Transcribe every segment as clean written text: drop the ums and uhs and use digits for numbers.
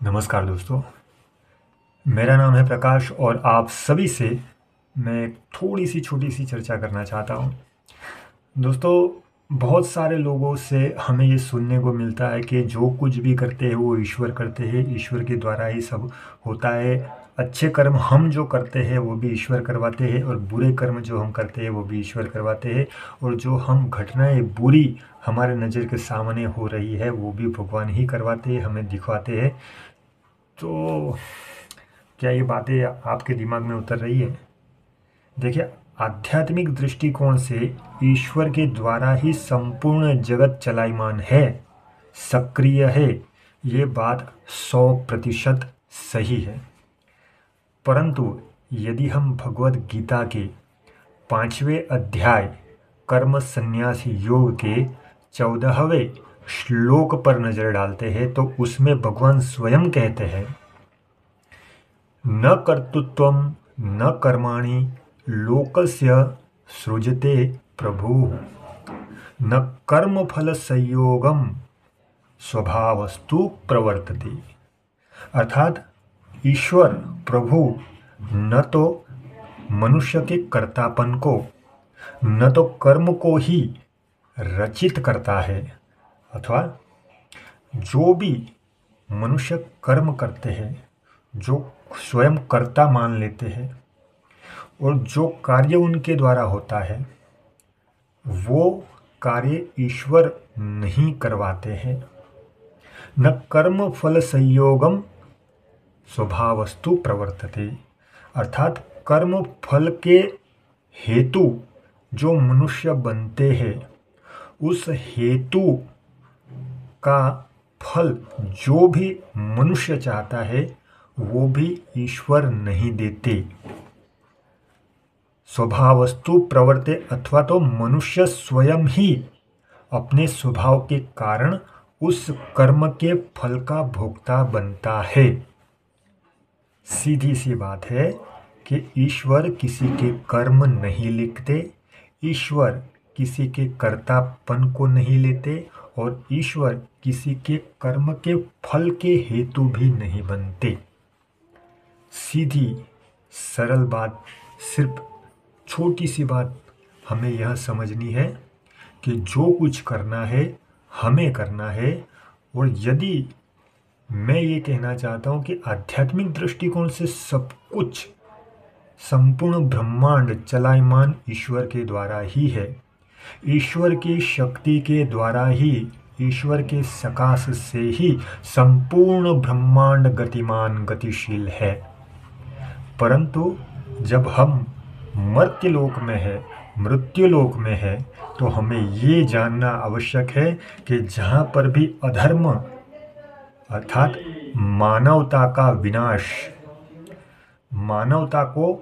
नमस्कार दोस्तों। मेरा नाम है प्रकाश और आप सभी से मैं एक थोड़ी सी छोटी सी चर्चा करना चाहता हूँ। दोस्तों, बहुत सारे लोगों से हमें ये सुनने को मिलता है कि जो कुछ भी करते हैं वो ईश्वर करते हैं, ईश्वर के द्वारा ही सब होता है। अच्छे कर्म हम जो करते हैं वो भी ईश्वर करवाते हैं और बुरे कर्म जो हम करते हैं वो भी ईश्वर करवाते हैं। और जो हम घटनाएं बुरी हमारे नज़र के सामने हो रही है वो भी भगवान ही करवाते हैं, हमें दिखवाते हैं। तो क्या ये बातें आपके दिमाग में उतर रही है? देखिए, आध्यात्मिक दृष्टिकोण से ईश्वर के द्वारा ही संपूर्ण जगत चलायमान है, सक्रिय है। ये बात 100% सही है। परंतु यदि हम भगवत गीता के 5वें अध्याय कर्म संन्यास योग के 14वें श्लोक पर नजर डालते हैं तो उसमें भगवान स्वयं कहते हैं, न कर्तृत्वं न कर्माणि लोकस्य सृजते प्रभु, न कर्मफलसंयोगम स्वभावस्तु प्रवर्तते। अर्थात ईश्वर प्रभु न तो मनुष्य के कर्तापन को न तो कर्म को ही रचित करता है, अथवा जो भी मनुष्य कर्म करते हैं, जो स्वयं कर्ता मान लेते हैं और जो कार्य उनके द्वारा होता है वो कार्य ईश्वर नहीं करवाते हैं। न कर्म फल संयोगम स्वभावस्तु प्रवर्तते। अर्थात कर्म फल के हेतु जो मनुष्य बनते हैं उस हेतु का फल जो भी मनुष्य चाहता है वो भी ईश्वर नहीं देते। स्वभावस्तु प्रवर्ते, अथवा तो मनुष्य स्वयं ही अपने स्वभाव के कारण उस कर्म के फल का भोक्ता बनता है। सीधी सी बात है कि ईश्वर किसी के कर्म नहीं लिखते, ईश्वर किसी के कर्तापन को नहीं लेते और ईश्वर किसी के कर्म के फल के हेतु भी नहीं बनते। सीधी सरल बात, सिर्फ छोटी सी बात हमें यह समझनी है कि जो कुछ करना है हमें करना है। और यदि मैं ये कहना चाहता हूँ कि आध्यात्मिक दृष्टिकोण से सब कुछ, संपूर्ण ब्रह्मांड चलायमान ईश्वर के द्वारा ही है, ईश्वर की शक्ति के द्वारा ही, ईश्वर के सकाश से ही संपूर्ण ब्रह्मांड गतिमान गतिशील है। परंतु जब हम मर्त्यलोक में है, मृत्युलोक में है, तो हमें ये जानना आवश्यक है कि जहाँ पर भी अधर्म अर्थात मानवता का विनाश, मानवता को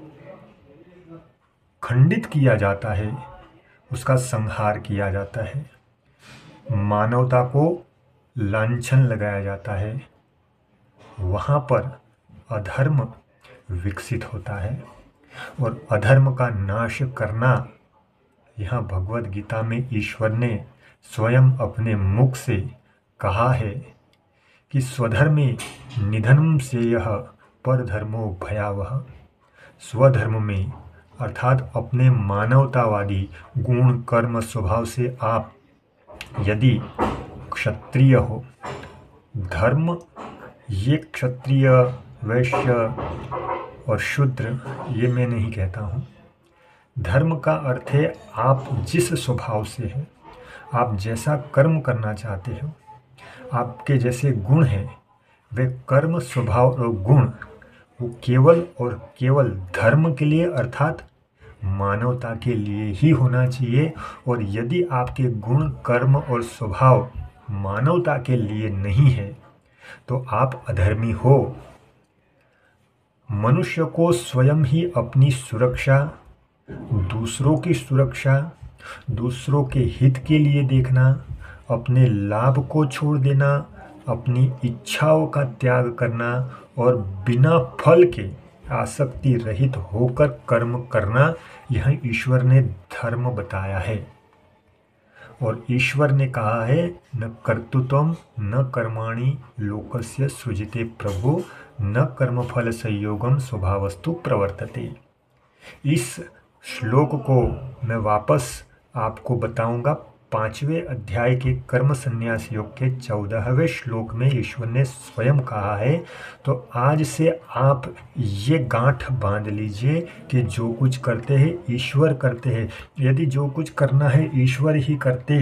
खंडित किया जाता है, उसका संहार किया जाता है, मानवता को लांछन लगाया जाता है, वहाँ पर अधर्म विकसित होता है। और अधर्म का नाश करना, यहाँ भगवत गीता में ईश्वर ने स्वयं अपने मुख से कहा है कि स्वधर्मे निधनम से यह परधर्मो भयावह। स्वधर्म में अर्थात अपने मानवतावादी गुण कर्म स्वभाव से आप यदि क्षत्रिय हो, धर्म ये क्षत्रिय वैश्य और शूद्र ये मैं नहीं कहता हूँ। धर्म का अर्थ है आप जिस स्वभाव से हैं, आप जैसा कर्म करना चाहते हो, आपके जैसे गुण हैं, वे कर्म स्वभाव और गुण वो केवल और केवल धर्म के लिए अर्थात मानवता के लिए ही होना चाहिए। और यदि आपके गुण कर्म और स्वभाव मानवता के लिए नहीं है तो आप अधर्मी हो। मनुष्य को स्वयं ही अपनी सुरक्षा, दूसरों की सुरक्षा, दूसरों के हित के लिए देखना, अपने लाभ को छोड़ देना, अपनी इच्छाओं का त्याग करना और बिना फल के आसक्ति रहित होकर कर्म करना, यह ईश्वर ने धर्म बताया है। और ईश्वर ने कहा है न कर्तृत्वम न कर्माणि लोकस्य सृजते प्रभु न कर्मफल संयोगम स्वभावस्तु प्रवर्तते। इस श्लोक को मैं वापस आपको बताऊंगा। 5वें अध्याय के कर्म संन्यास योग के 14वें श्लोक में ईश्वर ने स्वयं कहा है। तो आज से आप ये गांठ बांध लीजिए कि जो कुछ करते हैं ईश्वर करते हैं। यदि जो कुछ करना है ईश्वर ही करते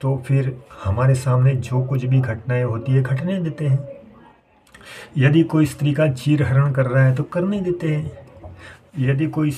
तो फिर हमारे सामने जो कुछ भी घटनाएं होती है घटने देते हैं। यदि कोई स्त्री का चीर हरण कर रहा है तो करने देते हैं। यदि कोई